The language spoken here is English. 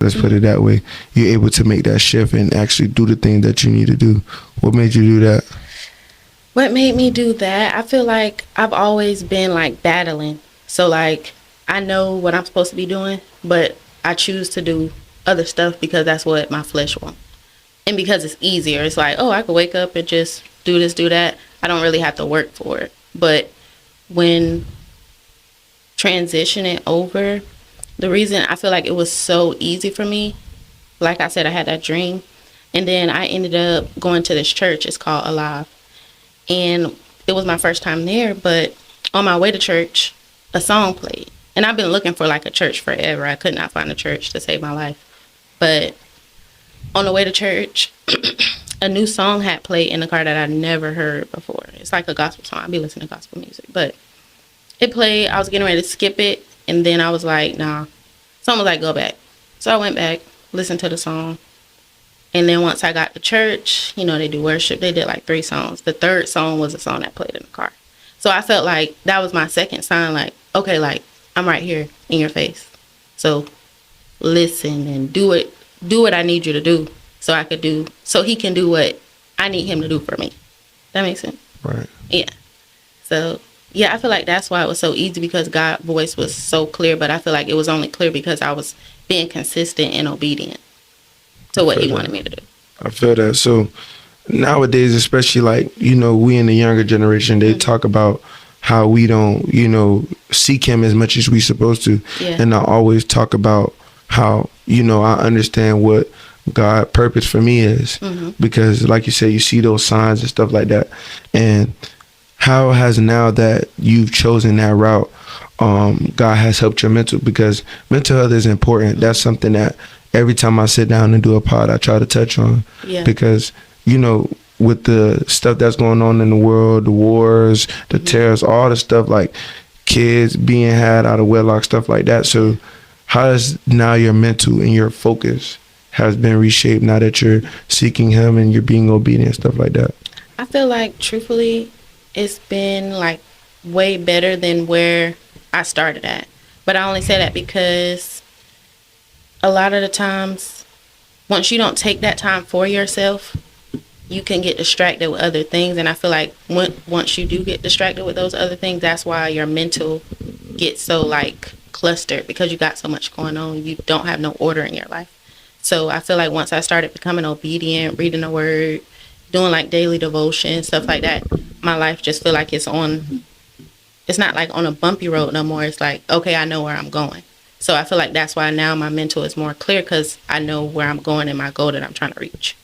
Let's put it that way. You're able to make that shift and actually do the thing that you need to do. What made you do that? What made me do that? I feel like I've always been like battling. So like I know what I'm supposed to be doing, but I choose to do other stuff because that's what my flesh wants. And because it's easier. It's like, oh, I could wake up and just do this, do that. I don't really have to work for it. But when transitioning over, the reason I feel like it was so easy for me, like I said, I had that dream. And then I ended up going to this church. It's called Alive. And it was my first time there. But on my way to church, a song played. And I've been looking for like a church forever. I could not find a church to save my life. But on the way to church, a new song had played in the car that I never heard before. It's like a gospel song. I be listening to gospel music. But it played. I was getting ready to skip it. And then I was like, nah. Someone was like, go back. So I went back, listened to the song. And then once I got to church, you know, they do worship. They did like 3 songs. The third song was a song that played in the car. So I felt like that was my second sign, like, okay, like, I'm right here in your face. So listen and do what I need you to do so he can do what I need him to do for me. That makes sense? Right. Yeah. So, yeah, I feel like that's why it was so easy because God's voice was so clear, but I feel like it was only clear because I was being consistent and obedient to what he wanted me to do. I feel that. So nowadays, especially like, you know, we in the younger generation, they talk about how we don't, you know, seek him as much as we supposed to. Yeah. And I always talk about how, you know, I understand what God purpose for me is because like you said, you see those signs and stuff like that. And how has now that you've chosen that route, God has helped your mental, because mental health is important. That's something that every time I sit down and do a pod, I try to touch on because, you know, with the stuff that's going on in the world, the wars, the terrors, all the stuff like kids being had out of wedlock, stuff like that. So how has now your mental and your focus has been reshaped now that you're seeking him and you're being obedient, stuff like that? I feel like, truthfully, it's been like way better than where I started at. But I only say that because a lot of the times, once you don't take that time for yourself, you can get distracted with other things. And I feel like once you do get distracted with those other things, that's why your mental gets so like clustered because you got so much going on. You don't have no order in your life. So I feel like once I started becoming obedient, reading the word, doing like daily devotion, stuff like that, my life just feel like it's not like on a bumpy road no more. It's like, okay, I know where I'm going. So I feel like that's why now my mental is more clear because I know where I'm going and my goal that I'm trying to reach.